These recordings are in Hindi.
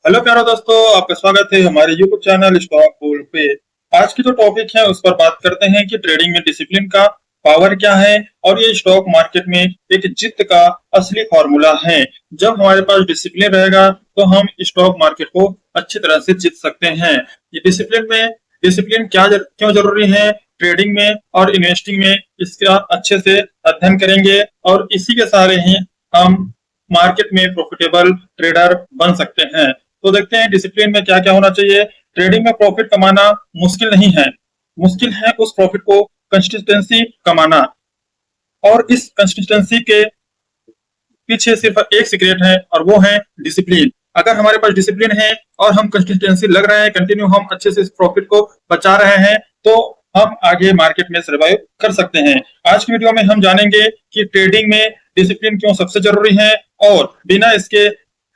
हेलो प्यारे दोस्तों, आपका स्वागत है हमारे यूट्यूब चैनल स्टॉक बुल पे। आज की जो टॉपिक है उस पर बात करते हैं कि ट्रेडिंग में डिसिप्लिन का पावर क्या है और ये स्टॉक मार्केट में एक जीत का असली फॉर्मूला है। जब हमारे पास डिसिप्लिन रहेगा तो हम स्टॉक मार्केट को अच्छी तरह से जीत सकते हैं। ये डिसिप्लिन क्यों जरूरी है ट्रेडिंग में और इन्वेस्टिंग में, इसका अच्छे से अध्ययन करेंगे और इसी के सहारे ही हम मार्केट में प्रोफिटेबल ट्रेडर बन सकते हैं। तो देखते हैं डिसिप्लिन में क्या क्या होना चाहिए। ट्रेडिंग में प्रॉफिट कमाना मुश्किल नहीं है, मुश्किल है उस प्रॉफिट को कंसिस्टेंसी कमाना। और इस कंसिस्टेंसी के पीछे सिर्फ एक सीक्रेट है और वो है डिसिप्लिन। अगर हमारे पास डिसिप्लिन है और हम कंसिस्टेंसी लग रहे हैं, कंटिन्यू हम अच्छे से इस प्रॉफिट को बचा रहे हैं, तो हम आगे मार्केट में सर्वाइव कर सकते हैं। आज की वीडियो में हम जानेंगे कि ट्रेडिंग में डिसिप्लिन क्यों सबसे जरूरी है और बिना इसके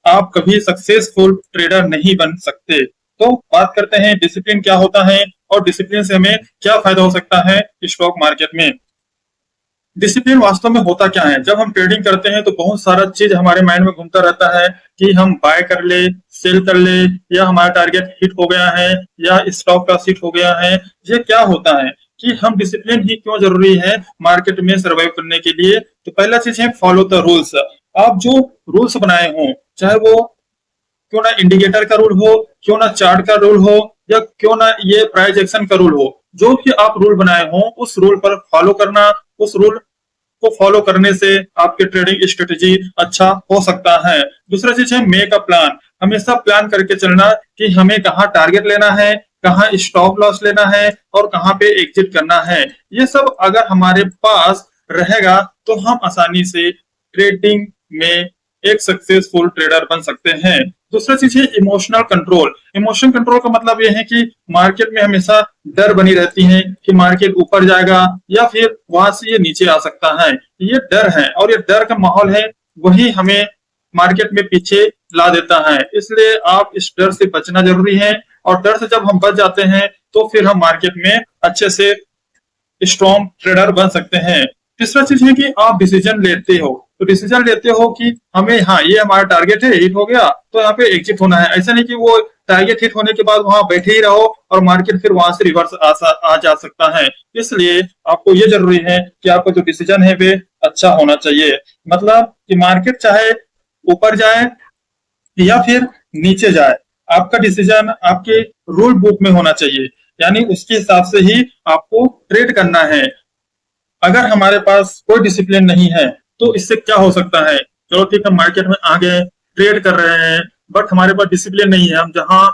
आप कभी सक्सेसफुल ट्रेडर नहीं बन सकते। तो बात करते हैं डिसिप्लिन क्या होता है और डिसिप्लिन से हमें क्या फायदा हो सकता है स्टॉक मार्केट में। डिसिप्लिन वास्तव में होता क्या है? जब हम ट्रेडिंग करते हैं तो बहुत सारा चीज हमारे माइंड में घूमता रहता है कि हम बाय कर ले, सेल कर ले, या हमारा टारगेट हिट हो गया है, या स्टॉप लॉस हिट हो गया है। ये क्या होता है कि हम डिसिप्लिन ही क्यों जरूरी है मार्केट में सर्वाइव करने के लिए? तो पहला चीज है फॉलो द रूल्स। आप जो रूल्स बनाए हों, चाहे वो क्यों ना इंडिकेटर का रूल हो, क्यों ना चार्ट का रूल हो, या क्यों ना ये प्राइस एक्शन का रूल हो, जो भी आप रूल बनाए हो उस रूल पर फॉलो करना। उस रूल को फॉलो करने से आपके ट्रेडिंग स्ट्रेटेजी अच्छा हो सकता है। दूसरा चीज है मेक अ प्लान। हमेशा प्लान करके चलना कि हमें कहाँ टारगेट लेना है, कहाँ स्टॉप लॉस लेना है और कहाँ पे एग्जिट करना है। ये सब अगर हमारे पास रहेगा तो हम आसानी से ट्रेडिंग में एक सक्सेसफुल ट्रेडर बन सकते हैं। दूसरा चीज है इमोशनल कंट्रोल। इमोशन कंट्रोल का मतलब यह है कि मार्केट में हमेशा डर बनी रहती है कि मार्केट ऊपर जाएगा या फिर वहां से ये नीचे आ सकता है। ये डर है और ये डर का माहौल है, वही हमें मार्केट में पीछे ला देता है। इसलिए आप इस डर से बचना जरूरी है और डर से जब हम बच जाते हैं तो फिर हम मार्केट में अच्छे से स्ट्रॉन्ग ट्रेडर बन सकते हैं। तीसरा चीज है कि आप डिसीजन लेते हो। तो डिसीजन लेते हो कि हमें, हाँ ये हमारा टारगेट है, हिट हो गया तो यहाँ पे एग्जिट होना है। ऐसा नहीं कि वो टारगेट हिट होने के बाद वहां बैठे ही रहो और मार्केट फिर वहां से रिवर्स आ जा सकता है। इसलिए आपको ये जरूरी है कि आपका जो डिसीजन है वे अच्छा होना चाहिए। मतलब कि मार्केट चाहे ऊपर जाए या फिर नीचे जाए, आपका डिसीजन आपके रूल बुक में होना चाहिए, यानी उसके हिसाब से ही आपको ट्रेड करना है। अगर हमारे पास कोई डिसिप्लिन नहीं है तो इससे क्या हो सकता है? चलो ठीक है, मार्केट में आ गए, ट्रेड कर रहे हैं, बट हमारे पास डिसिप्लिन नहीं है, हम जहां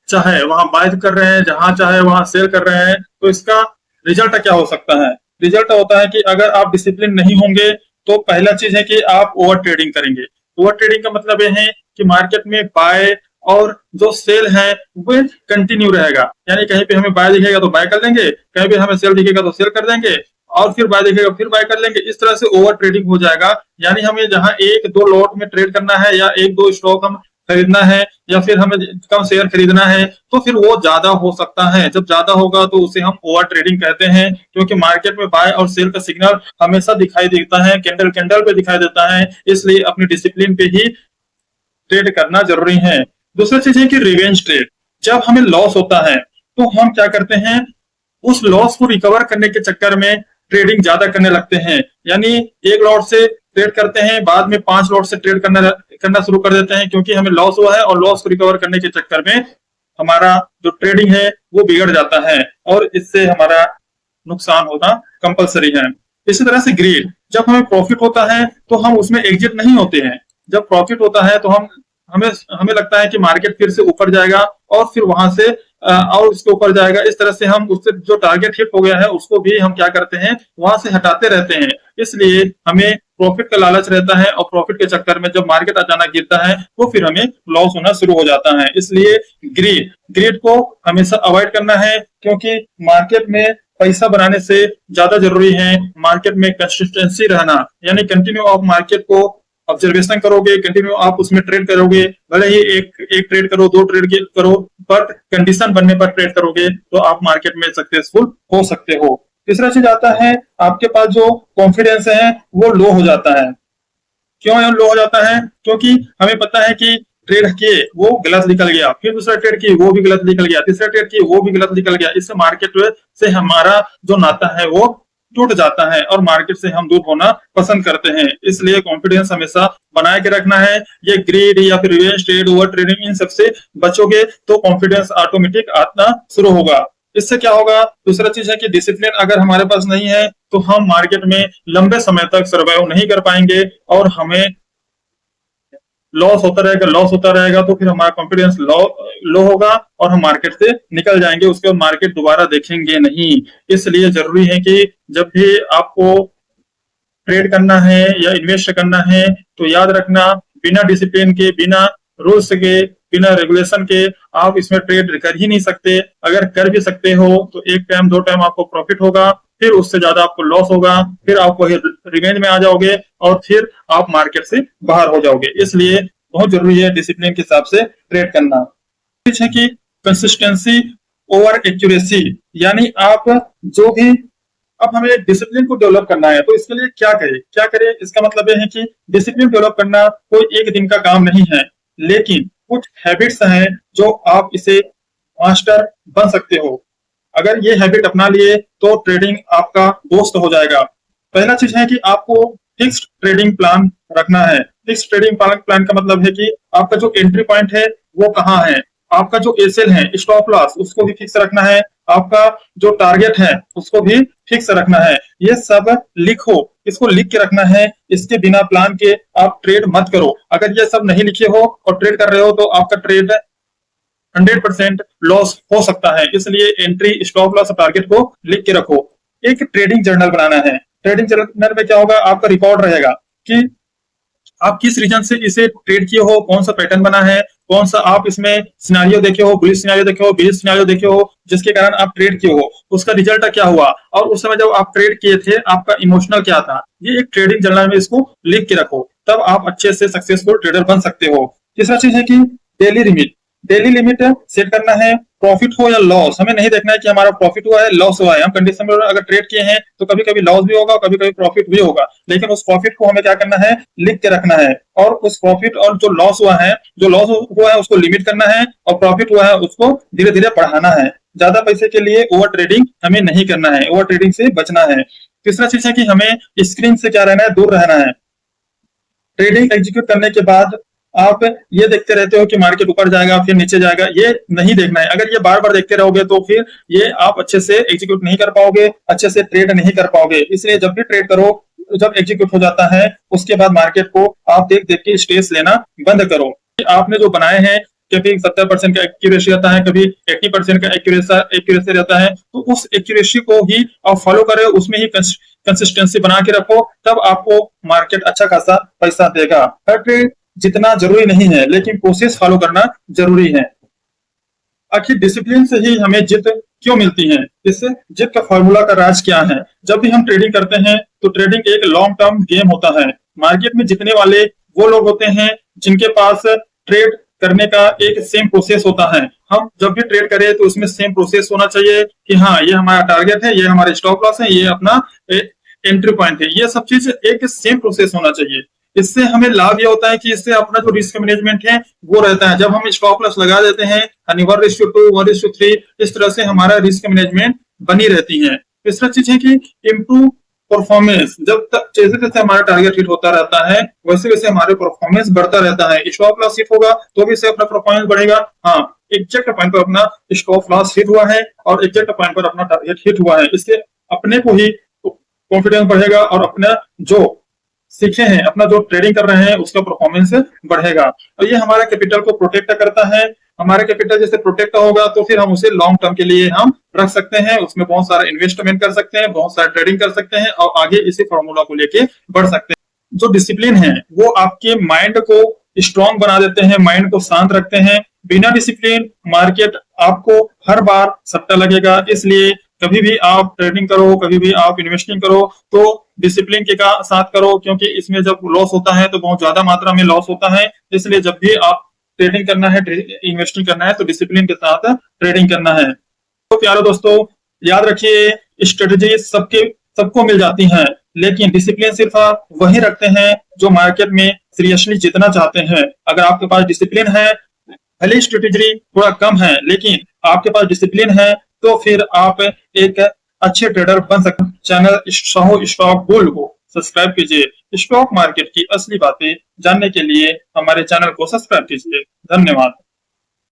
चाहे वहां बाय कर रहे हैं, जहां चाहे वहां सेल कर रहे हैं। तो इसका रिजल्ट क्या हो सकता है? रिजल्ट होता है कि अगर आप डिसिप्लिन नहीं होंगे तो पहला चीज है कि आप ओवर ट्रेडिंग करेंगे। ओवर ट्रेडिंग का मतलब यह है कि मार्केट में बाय और जो सेल है वो कंटिन्यू रहेगा, यानी कहीं पे हमें बाय दिखेगा तो बाय कर लेंगे, कहीं पे हमें सेल दिखेगा तो सेल कर देंगे, और फिर बाय दिखेगा फिर बाय कर लेंगे। इस तरह से ओवर ट्रेडिंग हो जाएगा। यानी हमें जहां एक दो लॉट में ट्रेड करना है या एक दो स्टॉक हम खरीदना है या फिर हमें कम शेयर खरीदना है तो फिर वो ज्यादा हो सकता है। जब ज्यादा होगा तो उसे हम ओवर ट्रेडिंग कहते हैं, क्योंकि मार्केट में बाय और सेल का सिग्नल हमेशा दिखाई देता है, कैंडल कैंडल पे दिखाई देता है। इसलिए अपनी डिसिप्लिन पे ही ट्रेड करना जरूरी है। दूसरा चीज है कि रिवेंज ट्रेड। जब हमें लॉस होता है तो हम क्या करते हैं, उस लॉस को रिकवर करने के चक्कर में ट्रेडिंग ज्यादा करने लगते हैं। यानी एक लॉट से ट्रेड करते हैं, बाद में 5 लॉट से ट्रेड करना शुरू कर देते हैं, क्योंकि हमें लॉस हुआ है और लॉस को रिकवर करने के चक्कर में हमारा जो ट्रेडिंग है वो बिगड़ जाता है और इससे हमारा नुकसान होना कंपलसरी है। इसी तरह से ग्रीड। जब हमें प्रॉफिट होता है तो हम उसमें एग्जिट नहीं होते हैं। जब प्रॉफिट होता है तो हमें हमें लगता है कि मार्केट फिर से ऊपर जाएगा और फिर वहां से और उसके ऊपर जाएगा। इस तरह से हम उससे जो टारगेट हिट हो गया है उसको भी हम क्या करते हैं, वहां से हटाते रहते हैं। इसलिए हमें प्रॉफिट का लालच रहता है और प्रॉफिट के चक्कर में जब मार्केट अचानक गिरता है तो फिर हमें लॉस होना शुरू हो जाता है। इसलिए ग्रीड ग्रीड को हमेशा अवॉइड करना है, क्योंकि मार्केट में पैसा बनाने से ज्यादा जरूरी है मार्केट में कंसिस्टेंसी रहना। यानी कंटिन्यू आप मार्केट को ऑब्जर्वेशन करोगे, कंटिन्यू आप उसमें ट्रेड करोगे, भले ही एक ट्रेड करो, दो ट्रेड करो, बट कंडीशन बनने पर ट्रेड करोगे तो आप मार्केट में सक्सेसफुल हो सकते हो। तीसरा चीज आता है, आपके पास जो कॉन्फिडेंस है वो लो हो जाता है। क्यों लो हो जाता है? क्योंकि हमें पता है कि ट्रेड किए वो गलत निकल गया, फिर दूसरा ट्रेड किए वो भी गलत निकल गया, तीसरा ट्रेड किए वो भी गलत निकल गया, इससे मार्केट से हमारा जो नाता है वो टूट जाता है और मार्केट से हम दूर होना पसंद करते हैं। इसलिए कॉन्फिडेंस हमेशा बनाए के रखना है। ये ग्रीड या फिर रिवेंज ट्रेड, ओवर ट्रेडिंग, इन सबसे बचोगे तो कॉन्फिडेंस ऑटोमेटिक आना शुरू होगा। इससे क्या होगा, दूसरा चीज है कि डिसिप्लिन अगर हमारे पास नहीं है तो हम मार्केट में लंबे समय तक सर्वाइव नहीं कर पाएंगे और हमें लॉस होता रहेगा तो फिर हमारा कॉन्फिडेंस लो होगा और हम मार्केट से निकल जाएंगे, उसके बाद मार्केट दोबारा देखेंगे नहीं। इसलिए जरूरी है कि जब भी आपको ट्रेड करना है या इन्वेस्ट करना है तो याद रखना, बिना डिसिप्लिन के, बिना रूल्स के, बिना रेगुलेशन के आप इसमें ट्रेड कर ही नहीं सकते। अगर कर भी सकते हो तो एक टाइम दो टाइम आपको प्रॉफिट होगा, फिर उससे ज्यादा आपको लॉस होगा, फिर आप वही रिवेंज में आ जाओगे और फिर आप मार्केट से बाहर हो जाओगे। इसलिए बहुत जरूरी है डिसिप्लिन के हिसाब से ट्रेड करना। है कि कंसिस्टेंसी ओवर एक्यूरेसी, यानी आप जो भी, अब हमें डिसिप्लिन को डेवलप करना है तो इसके लिए क्या करें, इसका मतलब यह है कि डिसिप्लिन डेवलप करना कोई एक दिन का काम नहीं है, लेकिन कुछ हैबिट्स हैं जो आप इसे मास्टर बन सकते हो। अगर ये हैबिट अपना लिए तो ट्रेडिंग आपका दोस्त हो जाएगा। पहला चीज है कि आपको फिक्स्ड ट्रेडिंग प्लान रखना है। फिक्स्ड ट्रेडिंग प्लान का मतलब है कि आपका जो एंट्री पॉइंट है वो कहाँ है, आपका जो एसएल है, स्टॉप लॉस, उसको भी फिक्स रखना है, आपका जो टारगेट है उसको भी फिक्स रखना है। ये सब लिखो, इसको लिख के रखना है। इसके बिना प्लान के आप ट्रेड मत करो। अगर ये सब नहीं लिखे हो और ट्रेड कर रहे हो तो आपका ट्रेड 100% लॉस हो सकता है। इसलिए एंट्री, स्टॉप लॉस, टारगेट को लिख के रखो। एक ट्रेडिंग जर्नल बनाना है। ट्रेडिंग जर्नल में क्या होगा, आपका रिकॉर्ड रहेगा कि आप किस रीजन से इसे ट्रेड किए हो, कौन सा पैटर्न बना है, कौन सा आप इसमें सिनारियो देखे हो, बुलिश सिनारियो देखे हो, बेरिश सिनारियो देखे हो, जिसके कारण आप ट्रेड किए हो, उसका रिजल्ट क्या हुआ और उस समय जब आप ट्रेड किए थे आपका इमोशनल क्या था। ये एक ट्रेडिंग जर्नल में इसको लिख के रखो, तब आप अच्छे से सक्सेसफुल ट्रेडर बन सकते हो। तीसरा चीज है कि डेली लिमिट सेट करना है। प्रॉफिट हो या लॉस, हमें नहीं देखना है कि हमारा प्रॉफिट हुआ है लॉस हुआ है। हम कंडीशन में अगर ट्रेड किए हैं तो कभी कभी लॉस भी होगा, कभी कभी प्रॉफिट भी होगा, लेकिन उस प्रॉफिट को हमें क्या करना है, लिख के रखना है। और उस प्रॉफिट और जो लॉस हुआ है उसको लिमिट करना है और प्रॉफिट हुआ है उसको धीरे धीरे बढ़ाना है। ज्यादा पैसे के लिए ओवर ट्रेडिंग हमें नहीं करना है, ओवर ट्रेडिंग से बचना है। तीसरा चीज है कि हमें स्क्रीन से क्या रहना है, दूर रहना है। ट्रेडिंग एग्जीक्यूट करने के बाद आप ये देखते रहते हो कि मार्केट ऊपर जाएगा फिर नीचे जाएगा, ये नहीं देखना है। अगर ये बार बार देखते रहोगे तो फिर ये आप अच्छे से एग्जीक्यूट नहीं कर पाओगे, अच्छे से ट्रेड नहीं कर पाओगे। इसलिए जब भी ट्रेड करो, जब एग्जीक्यूट हो जाता है उसके बाद मार्केट को आप देख देख के स्टेज लेना बंद करो। आपने जो बनाए हैं, कभी 70% का एक्यूरेसी रहता है, कभी 80% का एक्यूरेसी रहता है, तो उस एक्यूरेसी को ही आप फॉलो करें, उसमें ही कंसिस्टेंसी बना के रखो, तब आपको मार्केट अच्छा खासा पैसा देगा। हर ट्रेड जितना जरूरी नहीं है, लेकिन कोशिश फॉलो करना जरूरी है। आखिर डिसिप्लिन से ही हमें जीत क्यों मिलती है, इससे जीत का फॉर्मूला का राज क्या है। जब भी हम ट्रेडिंग करते हैं तो ट्रेडिंग एक लॉन्ग टर्म गेम होता है। मार्केट में जीतने वाले वो लोग होते हैं जिनके पास ट्रेड करने का एक सेम प्रोसेस होता है। हम जब भी ट्रेड करें तो उसमें सेम प्रोसेस होना चाहिए कि हाँ, ये हमारा टारगेट है, ये हमारे स्टॉप लॉस है, ये अपना एंट्री पॉइंट है, ये सब चीज एक सेम प्रोसेस होना चाहिए। इससे हमें लाभ ये होता है कि इससे अपना जो रिस्क मैनेजमेंट है वो रहता है। जब हम स्टॉप लॉस लगा देते हैं 1:2, 1:3, इस तरह से हमारा रिस्क मैनेजमेंट बनी रहती है। तीसरा चीज है कि इम्प्रूव परफॉर्मेंस। जब तक जैसे जैसे हमारा टारगेट हिट होता रहता है वैसे वैसे हमारे परफॉर्मेंस बढ़ता रहता है। स्टॉप लॉस हिट होगा तो भी इससे अपना परफॉर्मेंस बढ़ेगा। हाँ, एग्जैक्ट पॉइंट पर अपना स्टॉप लॉस हिट हुआ है और एग्जैक्ट पॉइंट पर अपना टारगेट हिट हुआ है, इससे अपने को ही कॉन्फिडेंस बढ़ेगा और अपना जो सीखे हैं, अपना जो ट्रेडिंग कर रहे हैं उसका परफॉर्मेंस बढ़ेगा। और ये हमारा कैपिटल को प्रोटेक्ट करता है। हमारा कैपिटल जैसे प्रोटेक्ट होगा तो फिर हम उसे लॉन्ग टर्म के लिए हम रख सकते हैं, उसमें बहुत सारा इन्वेस्टमेंट कर सकते हैं, बहुत सारा ट्रेडिंग कर सकते हैं और आगे इसी फॉर्मूला को लेके बढ़ सकते हैं। जो डिसिप्लिन है वो आपके माइंड को स्ट्रांग बना देते हैं, माइंड को शांत रखते हैं। बिना डिसिप्लिन मार्केट आपको हर बार सट्टा लगेगा। इसलिए कभी भी आप ट्रेडिंग करो, कभी भी आप इन्वेस्टिंग करो तो डिसिप्लिन के साथ करो, क्योंकि इसमें जब लॉस होता है तो बहुत ज्यादा मात्रा में लॉस होता है। इसलिए जब भी आप ट्रेडिंग करना है, इन्वेस्टिंग करना है तो डिसिप्लिन के साथ ट्रेडिंग करना है। तो प्यारे दोस्तों, याद रखिए, स्ट्रेटेजी सबको मिल जाती है, लेकिन डिसिप्लिन सिर्फ वही रखते हैं जो मार्केट में सीरियसली जीतना चाहते हैं, अगर आपके पास डिसिप्लिन है, भले स्ट्रेटेजी थोड़ा कम है लेकिन आपके पास डिसिप्लिन है, तो फिर आप एक अच्छे ट्रेडर बन सकते हैं। चैनल साहू स्टॉक बुल को सब्सक्राइब कीजिए। स्टॉक मार्केट की असली बातें जानने के लिए हमारे चैनल को सब्सक्राइब कीजिए। धन्यवाद।